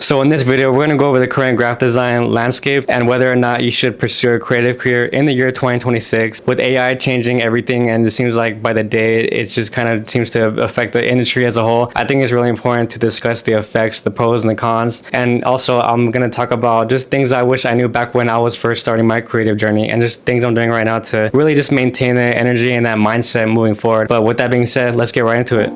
So in this video, we're going to go over the current graphic design landscape and whether or not you should pursue a creative career in the year 2026 with AI changing everything. And it seems like by the day, it just kind of seems to affect the industry as a whole. I think it's really important to discuss the effects, the pros and the cons. And also I'm going to talk about just things I wish I knew back when I was first starting my creative journey and just things I'm doing right now to really just maintain that energy and that mindset moving forward. But with that being said, let's get right into it.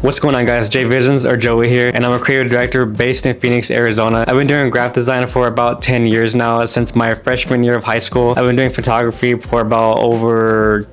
What's going on, guys? JVIZIONS, or Joey here, and I'm a creative director based in Phoenix, Arizona. I've been doing graphic design for about 10 years now, since my freshman year of high school. I've been doing photography for about over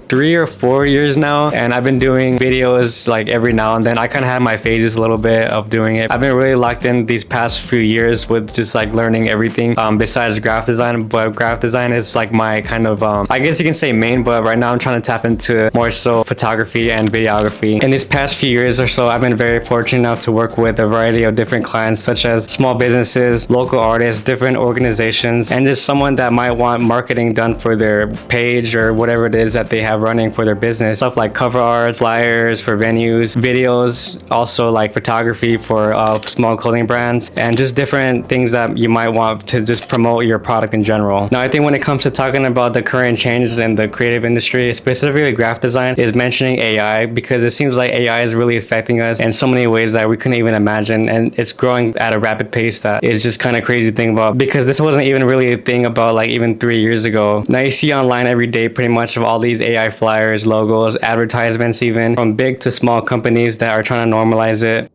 3 or 4 years now, and I've been doing videos like every now and then. I kind of have my phases a little bit of doing it. I've been really locked in these past few years with just like learning everything besides graphic design, but graphic design is like my kind of I guess you can say main, but right now I'm trying to tap into more so photography and videography. In these past few years or so, I've been very fortunate enough to work with a variety of different clients, such as small businesses, local artists, different organizations, and just someone that might want marketing done for their page or whatever it is that they have running for their business. Stuff like cover art, flyers for venues, videos, also like photography for small clothing brands, and just different things that you might want to just promote your product in general. Now, I think when it comes to talking about the current changes in the creative industry, specifically graphic design, is mentioning AI, because it seems like AI is really affecting us in so many ways that we couldn't even imagine, and it's growing at a rapid pace that is just kind of crazy to think about, because this wasn't even really a thing about like even 3 years ago. Now you see online every day pretty much of all these AI flyers, logos, advertisements, even from big to small companies that are trying to normalize it.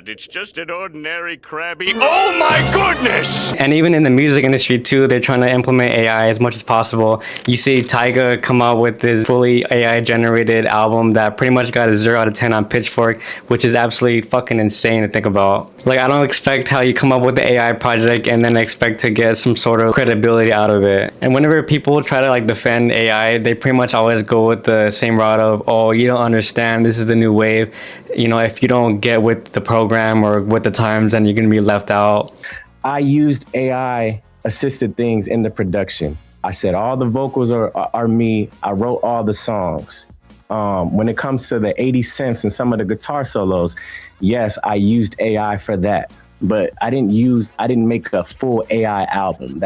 It's just an ordinary crabby. Oh my goodness! And even in the music industry too, they're trying to implement AI as much as possible. You see Tyga come out with this fully AI generated album that pretty much got a 0 out of 10 on Pitchfork, which is absolutely fucking insane to think about. Like, I don't expect how you come up with the AI project and then expect to get some sort of credibility out of it. And whenever people try to like defend AI, they pretty much always go with the same route of, oh, you don't understand, this is the new wave. You know, if you don't get with the program or with the times, then you're going to be left out. I used AI assisted things in the production. I said all the vocals are me. I wrote all the songs. When it comes to the 80 cents and some of the guitar solos, yes, I used AI for that. But I didn't make a full AI album.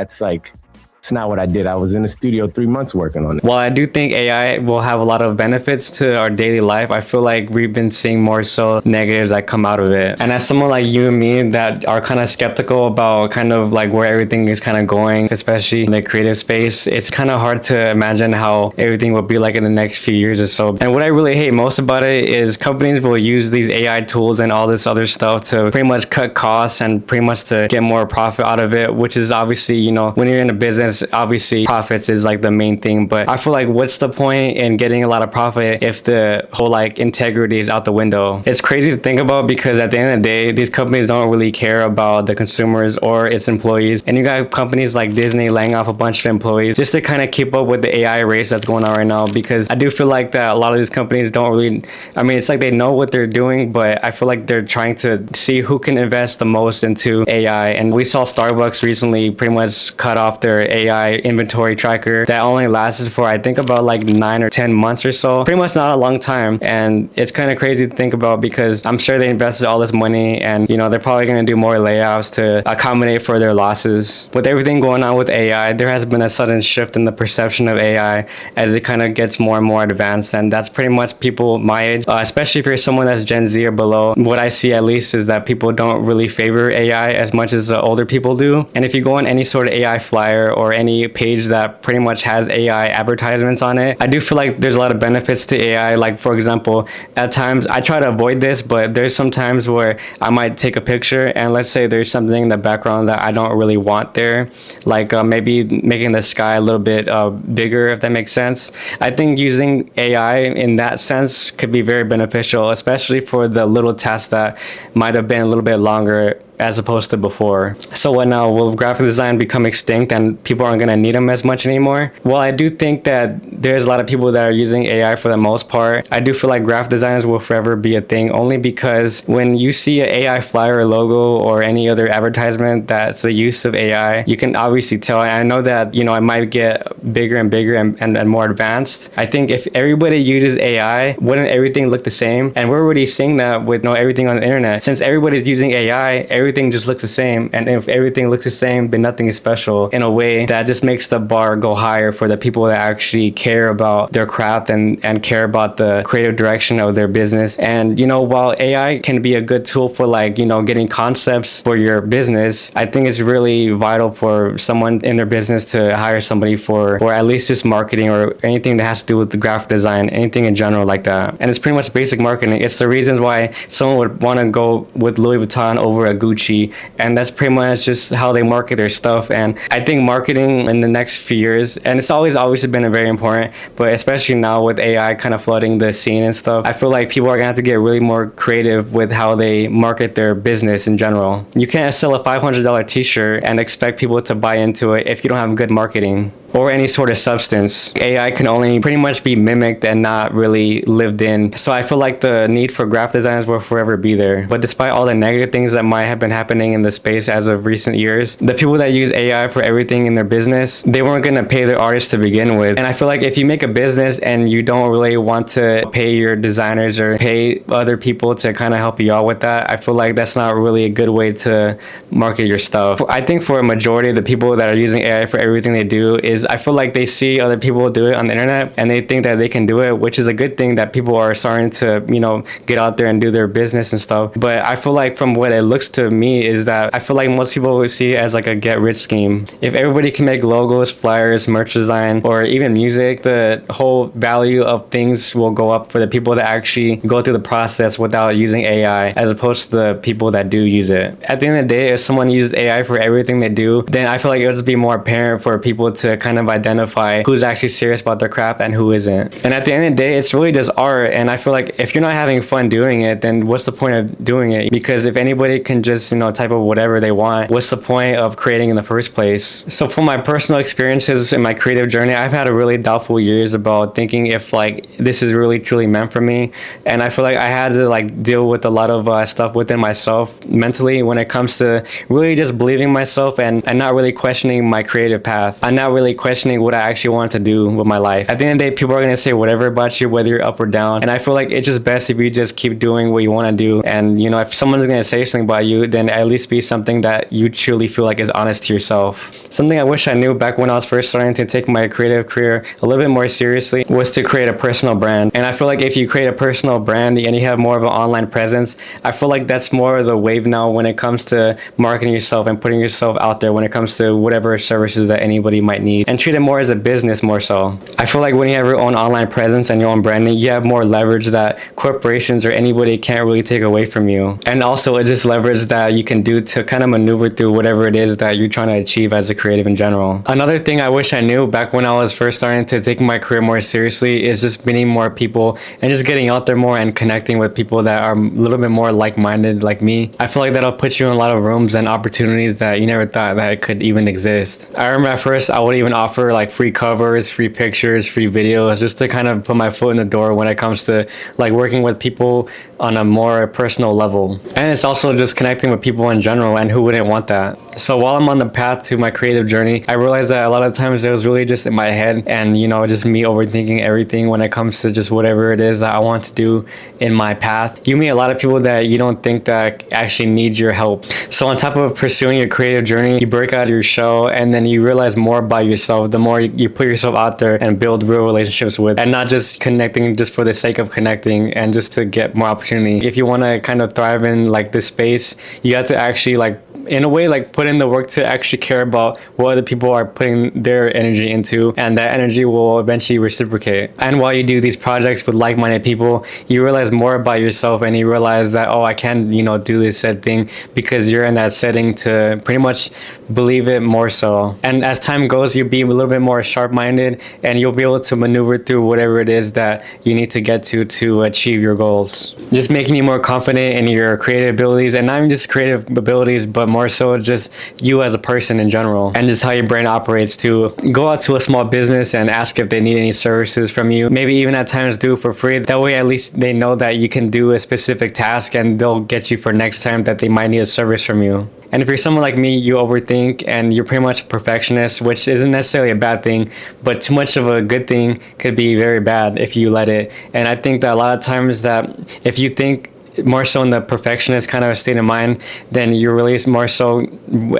It's not what I did. I was in the studio 3 months working on it. While I do think AI will have a lot of benefits to our daily life, I feel like we've been seeing more so negatives that come out of it. And as someone like you and me that are kind of skeptical about kind of like where everything is kind of going, especially in the creative space, it's kind of hard to imagine how everything will be like in the next few years or so. And what I really hate most about it is companies will use these AI tools and all this other stuff to pretty much cut costs and pretty much to get more profit out of it, which is obviously, you know, when you're in a business, obviously profits is like the main thing, but I feel like what's the point in getting a lot of profit if the whole like integrity is out the window? It's crazy to think about, because at the end of the day, these companies don't really care about the consumers or its employees, and you got companies like Disney laying off a bunch of employees just to kind of keep up with the AI race that's going on right now. Because I do feel like that a lot of these companies don't really, I mean, it's like they know what they're doing, but I feel like they're trying to see who can invest the most into AI. And we saw Starbucks recently pretty much cut off their AI inventory tracker that only lasted for I think about like 9 or 10 months or so. Pretty much not a long time, and it's kind of crazy to think about, because I'm sure they invested all this money, and you know, they're probably going to do more layoffs to accommodate for their losses. With everything going on with AI, there has been a sudden shift in the perception of AI as it kind of gets more and more advanced, and that's pretty much people my age, especially if you're someone that's Gen Z or below. What I see at least is that people don't really favor AI as much as the older people do. And if you go on any sort of AI flyer or any page that pretty much has AI advertisements on it, I do feel like there's a lot of benefits to AI. Like, for example, at times I try to avoid this, but there's some times where I might take a picture and let's say there's something in the background that I don't really want there, like maybe making the sky a little bit bigger, if that makes sense. I think using AI in that sense could be very beneficial, especially for the little tasks that might have been a little bit longer as opposed to before. So what now? Will graphic design become extinct and people aren't going to need them as much anymore? Well, I do think that there's a lot of people that are using AI for the most part. I do feel like graphic designers will forever be a thing, only because when you see an AI flyer or logo or any other advertisement that's the use of AI, you can obviously tell. And I know that, you know, it might get bigger and bigger and more advanced. I think if everybody uses AI, wouldn't everything look the same? And we're already seeing that with, you know, everything on the internet. Since everybody's using AI, everything just looks the same. And if everything looks the same, then nothing is special, in a way that just makes the bar go higher for the people that actually care about their craft and care about the creative direction of their business. And, you know, while AI can be a good tool for, like, you know, getting concepts for your business, I think it's really vital for someone in their business to hire somebody for, or at least just marketing or anything that has to do with the graphic design, anything in general like that. And it's pretty much basic marketing. It's the reasons why someone would want to go with Louis Vuitton over a Gucci, and that's pretty much just how they market their stuff. And I think marketing in the next few years, and it's always obviously been very important, but especially now with AI kind of flooding the scene and stuff, I feel like people are gonna have to get really more creative with how they market their business in general. You can't sell a $500 t-shirt and expect people to buy into it if you don't have good marketing or any sort of substance. AI can only pretty much be mimicked and not really lived in. So I feel like the need for graphic designers will forever be there. But despite all the negative things that might have been happening in the space as of recent years, the people that use AI for everything in their business, they weren't gonna pay their artists to begin with. And I feel like if you make a business and you don't really want to pay your designers or pay other people to kind of help you out with that, I feel like that's not really a good way to market your stuff. I think for a majority of the people that are using AI for everything they do is, I feel like they see other people do it on the internet and they think that they can do it, which is a good thing that people are starting to, you know, get out there and do their business and stuff. But I feel like from what it looks to me is that I feel like most people would see it as like a get rich scheme. If everybody can make logos, flyers, merch design, or even music, the whole value of things will go up for the people that actually go through the process without using AI, as opposed to the people that do use it. At the end of the day, if someone uses AI for everything they do, then I feel like it would just be more apparent for people to kind of identify who's actually serious about their craft and who isn't. And at the end of the day, it's really just art. And I feel like if you're not having fun doing it, then what's the point of doing it? Because if anybody can just, you know, type of whatever they want, what's the point of creating in the first place? So from my personal experiences in my creative journey, I've had a really doubtful years about thinking if like this is really truly meant for me. And I feel like I had to like deal with a lot of stuff within myself mentally when it comes to really just believing myself and not really questioning my creative path. I'm not really questioning what I actually want to do with my life. At the end of the day, people are going to say whatever about you, whether you're up or down. And I feel like it's just best if you just keep doing what you want to do. And, you know, if someone's going to say something about you, then at least be something that you truly feel like is honest to yourself. Something I wish I knew back when I was first starting to take my creative career a little bit more seriously was to create a personal brand. And I feel like if you create a personal brand and you have more of an online presence, I feel like that's more of the wave now when it comes to marketing yourself and putting yourself out there when it comes to whatever services that anybody might need, and treat it more as a business more so. I feel like when you have your own online presence and your own branding, you have more leverage that corporations or anybody can't really take away from you. And also it's just leverage that you can do to kind of maneuver through whatever it is that you're trying to achieve as a creative in general. Another thing I wish I knew back when I was first starting to take my career more seriously is just meeting more people and just getting out there more and connecting with people that are a little bit more like-minded like me. I feel like that'll put you in a lot of rooms and opportunities that you never thought that could even exist. I remember at first I would even offer like free covers, free pictures, free videos, just to kind of put my foot in the door when it comes to like working with people on a more personal level. And it's also just connecting with people in general, and who wouldn't want that? So while I'm on the path to my creative journey, I realized that a lot of times it was really just in my head and, you know, just me overthinking everything when it comes to just whatever it is that I want to do in my path. You meet a lot of people that you don't think that actually need your help. So on top of pursuing your creative journey, you break out of your shell and then you realize more about yourself the more you put yourself out there and build real relationships with, and not just connecting just for the sake of connecting and just to get more opportunity. If you want to kind of thrive in like this space, you have to actually like in a way like put in the work to actually care about what other people are putting their energy into, and that energy will eventually reciprocate. And while you do these projects with like-minded people, you realize more about yourself and you realize that, oh, I can, you know, do this said thing because you're in that setting to pretty much believe it more so. And as time goes, you'll be a little bit more sharp-minded, and you'll be able to maneuver through whatever it is that you need to get to achieve your goals. Just making you more confident in your creative abilities, and not even just creative abilities, but more so just you as a person in general, and just how your brain operates. To go out to a small business and ask if they need any services from you, maybe even at times do it for free. That way at least they know that you can do a specific task, and they'll get you for next time that they might need a service from you. And if you're someone like me, you overthink and you're pretty much a perfectionist, which isn't necessarily a bad thing, but too much of a good thing could be very bad if you let it. And I think that a lot of times that if you think more so in the perfectionist kind of state of mind, then you're really more so,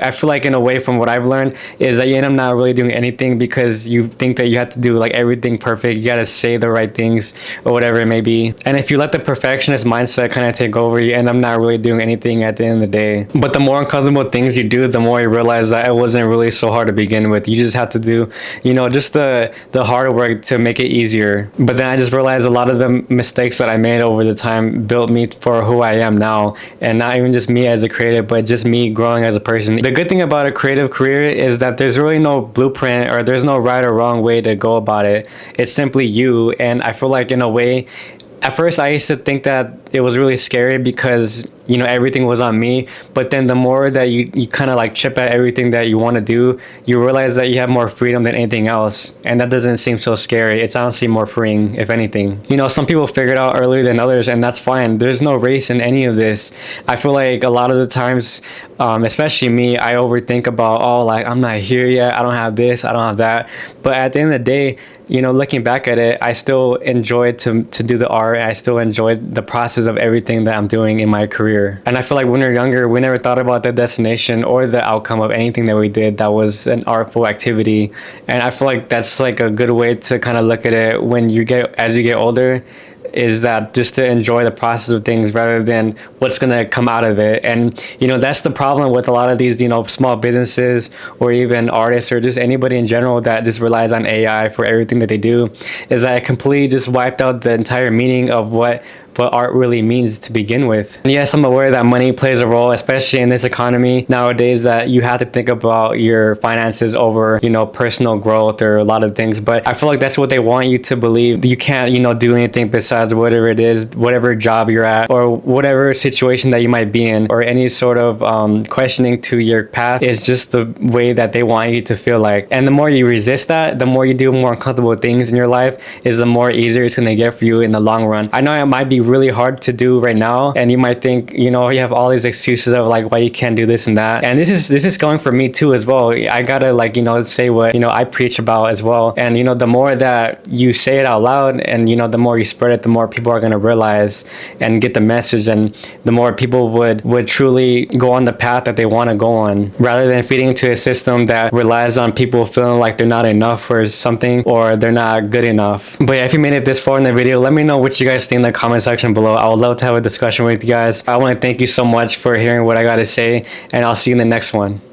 I feel like in a way from what I've learned is that you end up not really doing anything because you think that you have to do like everything perfect. You got to say the right things or whatever it may be. And if you let the perfectionist mindset kind of take over, you end up not really doing anything at the end of the day. But the more uncomfortable things you do, the more you realize that it wasn't really so hard to begin with. You just have to do, just the hard work to make it easier. But then I just realized a lot of the mistakes that I made over the time built me for who I am now, and not even just me as a creative, but just me growing as a person. The good thing about a creative career is that there's really no blueprint, or there's no right or wrong way to go about it. It's simply you. And I feel like in a way, at first I used to think that it was really scary because everything was on me. But then the more that you kind of like chip at everything that you want to do, you realize that you have more freedom than anything else, and that doesn't seem so scary. It's honestly more freeing, if anything. Some people figure it out earlier than others, and that's fine. There's no race in any of this. I feel like a lot of the times, especially me, I overthink about, I'm not here yet, I don't have this, I don't have that. But at the end of the day, looking back at it, I still enjoyed to do the art. I still enjoyed the process of everything that I'm doing in my career. And I feel like when we were younger, we never thought about the destination or the outcome of anything that we did that was an artful activity. And I feel like that's like a good way to kind of look at it as you get older, is that just to enjoy the process of things rather than what's going to come out of it. And that's the problem with a lot of these small businesses, or even artists, or just anybody in general that just relies on AI for everything that they do, is that it completely just wiped out the entire meaning of what art really means to begin with. And yes, I'm aware that money plays a role, especially in this economy nowadays, that you have to think about your finances over, personal growth or a lot of things. But I feel like that's what they want you to believe. You can't, do anything besides whatever it is, whatever job you're at, or whatever situation that you might be in, or any sort of questioning to your path is just the way that they want you to feel like. And the more you resist that, the more you do more uncomfortable things in your life, is the more easier it's going to get for you in the long run. I know it might be really hard to do right now, and you might think you have all these excuses of like why you can't do this and that, and this is going for me too as well. I gotta say what I preach about as well. And the more that you say it out loud, and the more you spread it, the more people are going to realize and get the message, and the more people would truly go on the path that they want to go on, rather than feeding into a system that relies on people feeling like they're not enough for something, or they're not good enough. But yeah, if you made it this far in the video, let me know what you guys think in the comment section below. I would love to have a discussion with you guys. I want to thank you so much for hearing what I got to say, and I'll see you in the next one.